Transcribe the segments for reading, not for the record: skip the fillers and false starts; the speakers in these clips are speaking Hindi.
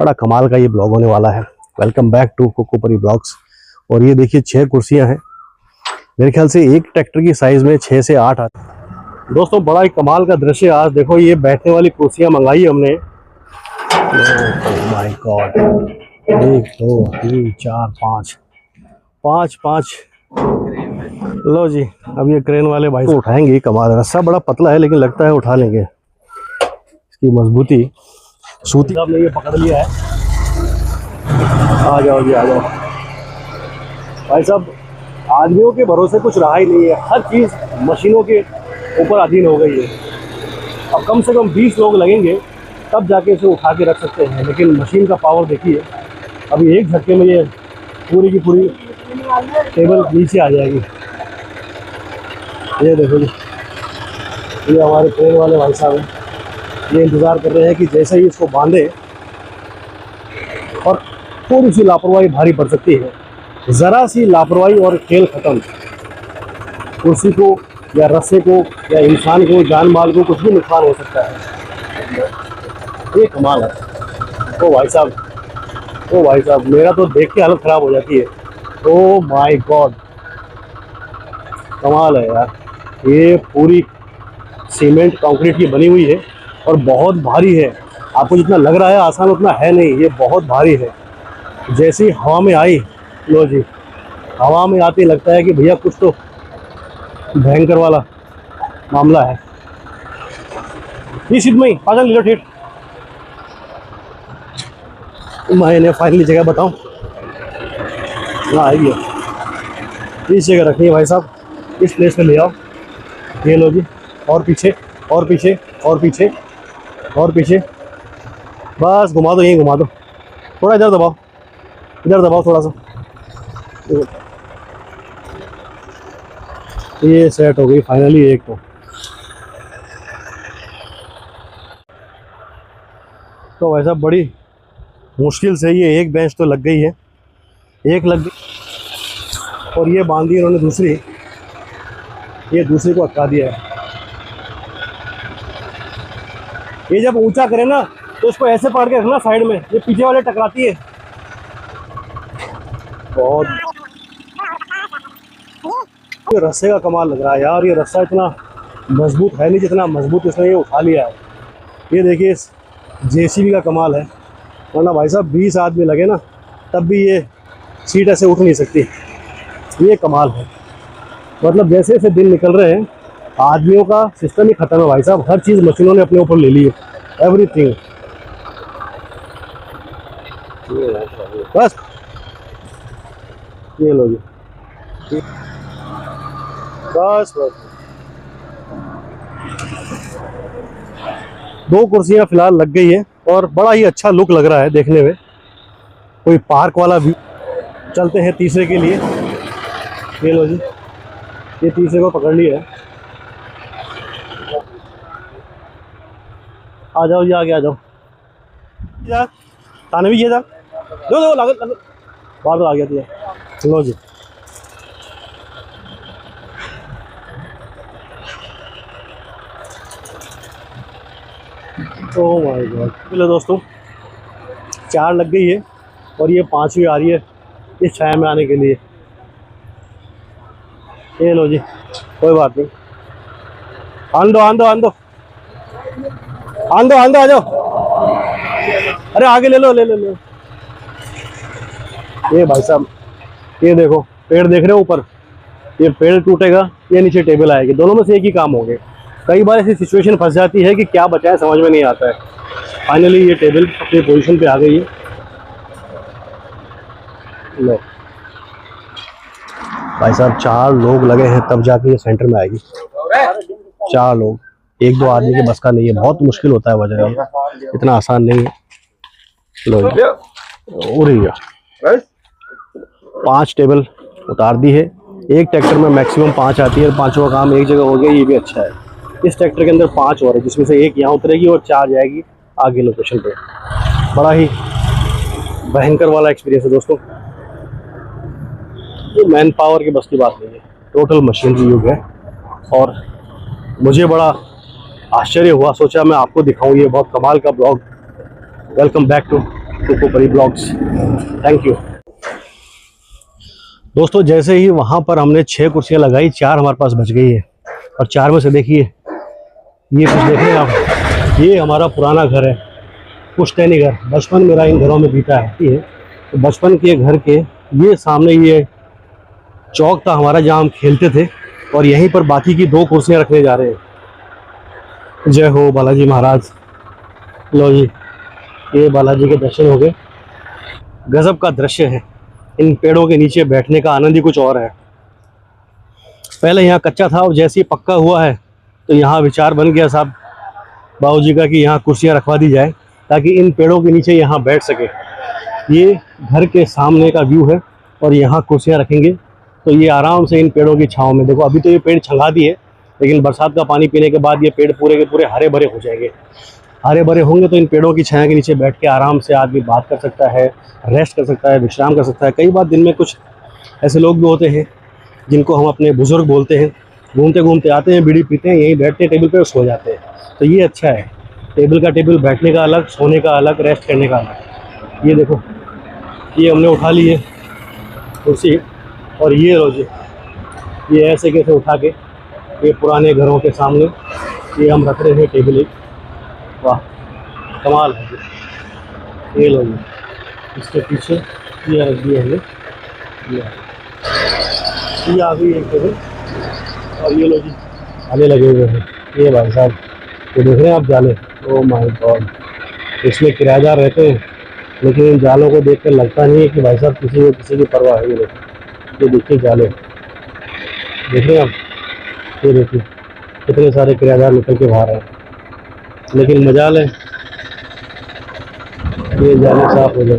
बड़ा कमाल का ये ब्लॉग होने वाला है। वेलकम बैक टू कोकोपरी ब्लॉग्स। और ये देखिए 6 कुर्सियां हैं, मेरे ख्याल से एक ट्रैक्टर की साइज में 6 से 8 आती। दोस्तों बड़ा ही कमाल का दृश्य। आज देखो ये बैठने वाली कुर्सियां मंगाई हमने। माय गॉड, 1 2 3 4 5 लो जी। अब ये क्रेन वाले भाई उठाएंगे। कमाल, रस्सा बड़ा पतला है लेकिन लगता है उठा लेंगे। इसकी मजबूती सूती साहब ने ये पकड़ लिया है। आ जाओ जी, आ जाओ भाई साहब। आदमियों के भरोसे कुछ रहा ही नहीं है, हर चीज़ मशीनों के ऊपर अधीन हो गई है। अब कम से कम 20 लोग लगेंगे तब जाके इसे उठा के रख सकते हैं, लेकिन मशीन का पावर देखिए। अभी एक झटके में ये पूरी की पूरी टेबल नीचे आ जाएगी। ये देखो जी, ये हमारे ट्रेन वाले भाई साहब हैं। ये इंतज़ार कर रहे हैं कि जैसे ही इसको बांधे, और थोड़ी सी लापरवाही भारी पड़ सकती है। ज़रा सी लापरवाही और खेल ख़त्म। कुर्सी को या रस्से को या इंसान को, जान माल को कुछ भी नुकसान हो सकता है। ये कमाल है। ओ भाई साहब, ओ भाई साहब, मेरा तो देख के हालत ख़राब हो जाती है। ओ माय गॉड, कमाल है यार। ये पूरी सीमेंट कंक्रीट की बनी हुई है और बहुत भारी है। आपको जितना लग रहा है आसान, उतना है नहीं, ये बहुत भारी है। जैसे ही हवा में आई, लो जी, हवा में आते लगता है कि भैया कुछ तो भयंकर वाला मामला है। इस में पागल लीलो ठेठ, मैंने फाइनली जगह बताऊं। हाँ आई है, इस जगह रखनी है भाई साहब, इस प्लेस पे ले आओ। ये लो जी, और पीछे और पीछे और पीछे और पीछे, बस घुमा दो, यहीं घुमा दो। थोड़ा इधर दबाओ, इधर दबाओ थोड़ा सा। ये सेट हो गई फाइनली एक तो वैसा बड़ी मुश्किल से ये एक बेंच तो लग गई है, एक लग गई और ये बांध दी इन्होंने दूसरी। ये दूसरी को अटका दिया है। ये जब ऊंचा करे ना तो इसको ऐसे पकड़ के रखना साइड में, ये पीछे वाले टकराती है बहुत। ये रस्से का कमाल लग रहा है यार। ये रस्सा इतना मजबूत है नहीं जितना मजबूत इसने ये उठा लिया है। ये देखिए इस जेसीबी का कमाल है, वरना भाई साहब 20 आदमी लगे ना तब भी ये सीट ऐसे उठ नहीं सकती। ये कमाल है। मतलब जैसे जैसे दिन निकल रहे हैं आदमियों का सिस्टम ही खत्म है भाई साहब। हर चीज़ मशीनों ने अपने ऊपर ले ली है, एवरीथिंग। बस ये लो जी, बस बस। 2 कुर्सियां फिलहाल लग गई है और बड़ा ही अच्छा लुक लग रहा है देखने में, कोई पार्क वाला भी। चलते हैं तीसरे के लिए। ये लो जी, ये तीसरे को पकड़ लिया है। आ जाओ जी, आगे आ जाओ। ताने भी ये जा दो लागत बाहर आ गया तुझे। लो जी, ओह माय गॉड। चलो दोस्तों, 4 लग गई है और ये 5वीं आ रही है इस छाया में आने के लिए। ये लो जी, कोई बात नहीं। आन दो आन दो आन दो आन दो आन दो, आ जाओ। अरे आगे ले लो, ले लो ले। ये भाई साहब, ये देखो पेड़ देख रहे हो ऊपर, ये पेड़ टूटेगा, ये नीचे टेबल आएगी, दोनों में से एक ही काम हो गए। कई बार ऐसी सिचुएशन फंस जाती है कि क्या बचाए समझ में नहीं आता है। फाइनली ये टेबल अपनी पोजीशन पे आ गई है। लो भाई साहब, 4 लोग लगे हैं तब जाके ये सेंटर में आएगी। 4 लोग, 1-2 आदमी के बस का नहीं है, बहुत मुश्किल होता है वजह, इतना आसान नहीं है। लो उड़िया 5 टेबल उतार दी है। एक ट्रैक्टर में मैक्सिमम 5 आती है, 5 का काम एक जगह हो गया, ये भी अच्छा है। इस ट्रैक्टर के अंदर 5 और है, जिसमें से एक यहाँ उतरेगी और 4 जाएगी आगे लोकेशन पे। बड़ा ही भयंकर वाला एक्सपीरियंस है दोस्तों। ये मैन पावर की बस की बात नहीं है, टोटल मशीनरी युग है। और मुझे बड़ा आश्चर्य हुआ, सोचा मैं आपको दिखाऊं ये बहुत कमाल का ब्लॉग। वेलकम बैक टू कुकुपरी ब्लॉग्स। थैंक यू दोस्तों। जैसे ही वहाँ पर हमने 6 कुर्सियाँ लगाई, 4 हमारे पास बच गई है। और 4 में से देखिए ये कुछ देख रहे हैं आप, ये हमारा पुराना घर है, पुश्तैनी घर। बचपन मेरा इन घरों में बीता है। ये तो बचपन के घर के ये सामने ये चौक था हमारा, जहाँ हम खेलते थे। और यहीं पर बाकी की 2 कुर्सियाँ रखने जा रहे हैं। जय हो बालाजी महाराज। लो जी, ये बालाजी के दर्शन हो गए। गजब का दृश्य है, इन पेड़ों के नीचे बैठने का आनंद ही कुछ और है। पहले यहाँ कच्चा था, और जैसे ही पक्का हुआ है तो यहाँ विचार बन गया साहब बाबूजी का कि यहाँ कुर्सियाँ रखवा दी जाए, ताकि इन पेड़ों के नीचे यहाँ बैठ सके। ये घर के सामने का व्यू है, और यहाँ कुर्सियाँ रखेंगे तो ये आराम से इन पेड़ों की छाँव में, देखो अभी तो ये पेड़ छंगा दिए, लेकिन बरसात का पानी पीने के बाद ये पेड़ पूरे के पूरे हरे भरे हो जाएंगे। हरे भरे होंगे तो इन पेड़ों की छाया के नीचे बैठ के आराम से आदमी बात कर सकता है, रेस्ट कर सकता है, विश्राम कर सकता है। कई बार दिन में कुछ ऐसे लोग भी होते हैं जिनको हम अपने बुजुर्ग बोलते हैं, घूमते घूमते आते हैं, बीड़ी पीते हैं, यहीं बैठते हैं टेबल पे और सो जाते हैं। तो ये अच्छा है, टेबल का टेबल, बैठने का अलग, सोने का अलग, रेस्ट करने का अलग। ये देखो, ये हमने उठा ली है कुर्सी, और ये लो जी, ये ऐसे कैसे उठा के ये पुराने घरों के सामने ये हम रख रहे हैं टेबल एक। वाह कमाल है जी। ये लो जी, इसके पीछे ये रख दिया है, ये आ गई एक टेबल। और ये लो जी, जाले लगे हुए हैं। ये भाई साहब ये देख रहे हैं आप जाले, ओ माय गॉड। इसमें किराएदार रहते हैं, लेकिन इन जालों को देखकर लगता नहीं है कि भाई साहब किसी की परवाह है। ये देखिए जाले, देख रहे हैं आप, ये देखिए कितने सारे किराएदार निकल के बाहर हैं, लेकिन मजाल है ये जाले साफ हो जाए।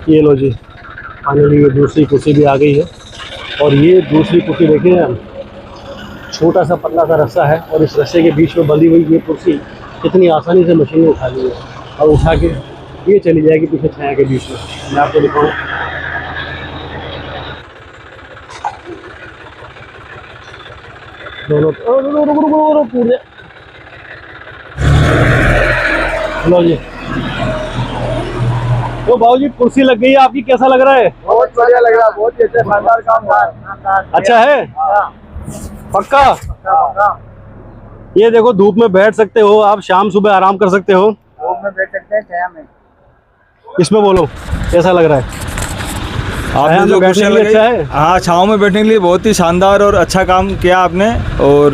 ये लो जी, फाइनली ये दूसरी कुर्सी भी आ गई है। और ये दूसरी कुर्सी देखिए आप, छोटा सा पतला सा रास्ता है, और इस रास्ते के बीच में बंधी हुई ये कुर्सी कितनी आसानी से मशीन में उठा ली है, और उठा के ये चली जाएगी पीछे छाया के बीच में। मैं आपको दिखाऊँ, दोनों पूरे। लो जी, तो बाबूजी कुर्सी लग गई है आपकी, कैसा लग रहा है? बहुत बढ़िया लग रहा है, बहुत ही अच्छा शानदार काम। अच्छा है, पक्का। ये देखो धूप में बैठ सकते हो आप, शाम सुबह आराम कर सकते हो, धूप में बैठ सकते हैं, छाया में। इसमें बोलो कैसा लग रहा है? आपने जो बैठने के लिए अच्छा है। हाँ, छाँव में बैठने के लिए बहुत ही शानदार और अच्छा काम किया आपने, और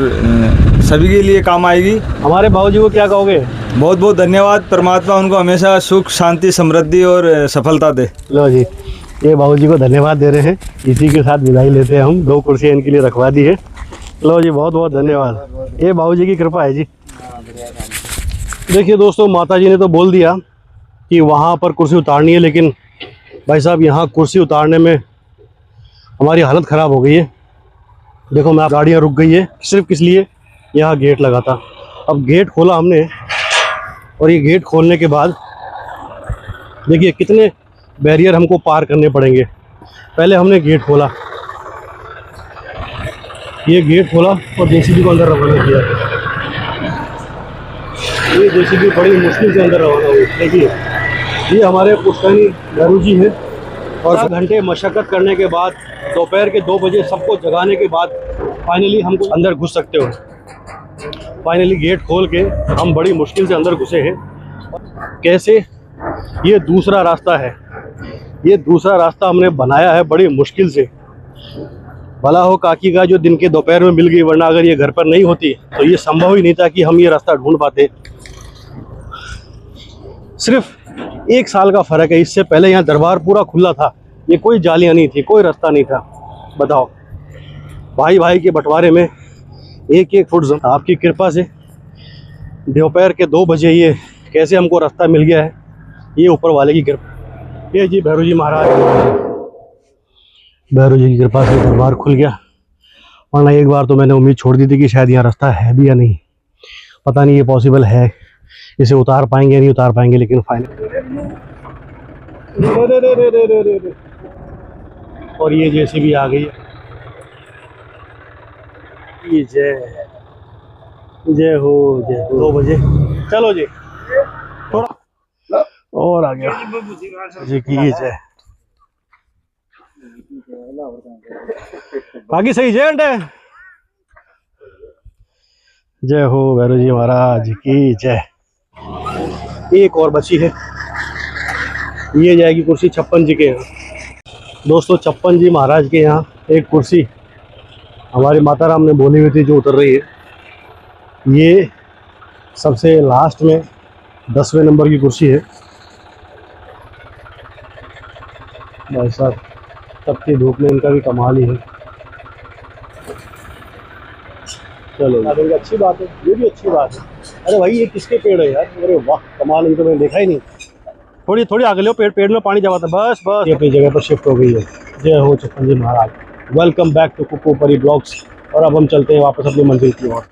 सभी के लिए काम आएगी। हमारे बाबूजी को क्या कहोगे? बहुत बहुत धन्यवाद। परमात्मा उनको हमेशा सुख, शांति, समृद्धि और सफलता दे। लो जी, ये बाबूजी को धन्यवाद दे रहे हैं। इसी के साथ विदाई लेते हैं हम। 2 कुर्सियाँ इनके लिए रखवा दी है। लो जी, बहुत बहुत धन्यवाद, ये बाबूजी की कृपा है जी। देखिए दोस्तों, माता जी ने तो बोल दिया कि वहाँ पर कुर्सी उतारनी है, लेकिन भाई साहब यहाँ कुर्सी उतारने में हमारी हालत ख़राब हो गई है। देखो मैं, गाड़ियाँ रुक गई है सिर्फ किस लिए, यहाँ गेट लगा था। अब गेट खोला हमने, और ये गेट खोलने के बाद देखिए कितने बैरियर हमको पार करने पड़ेंगे। पहले हमने गेट खोला, ये गेट खोला और जेसीबी को अंदर रवाना किया। ये जेसीबी बड़ी मुश्किल से अंदर रवाना हुई। देखिए ये हमारे पुश्तैनी गुरु जी हैं, और 7 घंटे मशक्क़त करने के बाद, दोपहर के 2 बजे सबको जगाने के बाद फाइनली हम अंदर घुस सकते हो। फाइनली गेट खोल के हम बड़ी मुश्किल से अंदर घुसे हैं। कैसे? ये दूसरा रास्ता है, ये दूसरा रास्ता हमने बनाया है बड़ी मुश्किल से। भला हो काकी का जो दिन के दोपहर में मिल गई, वरना अगर ये घर पर नहीं होती तो ये संभव ही नहीं था कि हम ये रास्ता ढूंढ पाते। सिर्फ 1 साल का फ़र्क है, इससे पहले यहाँ दरबार पूरा खुला था, ये कोई जालियाँ नहीं थी, कोई रास्ता नहीं था। बताओ, भाई भाई के बंटवारे में 1-1 फुट आपकी कृपा से दोपहर के 2 बजे ये कैसे हमको रास्ता मिल गया है, ये ऊपर वाले की कृपा। ये जी भैरू जी महाराज, भैरू जी की कृपा से दरबार खुल गया, वरना एक बार तो मैंने उम्मीद छोड़ दी थी कि शायद यहाँ रास्ता है भी या नहीं। पता नहीं ये पॉसिबल है, इसे उतार पाएंगे या नहीं उतार पाएंगे, लेकिन फाइनल। और ये जेसीबी आ गई है। ये जय हो, जय हो। 2 बजे चलो जी, थोड़ा और आ गया जी की जय। बाकी सही जय घंटे। जय हो भैरव जी महाराज की जय। एक और बची है, ये जाएगी कुर्सी छप्पन जी के यहाँ। दोस्तों छप्पन जी महाराज के यहाँ एक कुर्सी हमारी माता राम ने बोली हुई थी जो उतर रही है। ये सबसे लास्ट में 10वें नंबर की कुर्सी है। भाई साहब तपती धूप में इनका भी कमाल ही है। चलो अच्छी बात है, ये भी अच्छी बात है। अरे भाई ये किसके पेड़ है यार? अरे वाह कमाल, इनको मैंने देखा ही नहीं। थोड़ी थोड़ी आगे लो, पेड़ में पानी जमा था बस बस। ये अपनी जगह पर शिफ्ट हो गई है। जय हो छप्पन जी महाराज। वेलकम बैक टू कुकू परी ब्लॉग्स। और अब हम चलते हैं वापस अपनी मंजिल की ओर।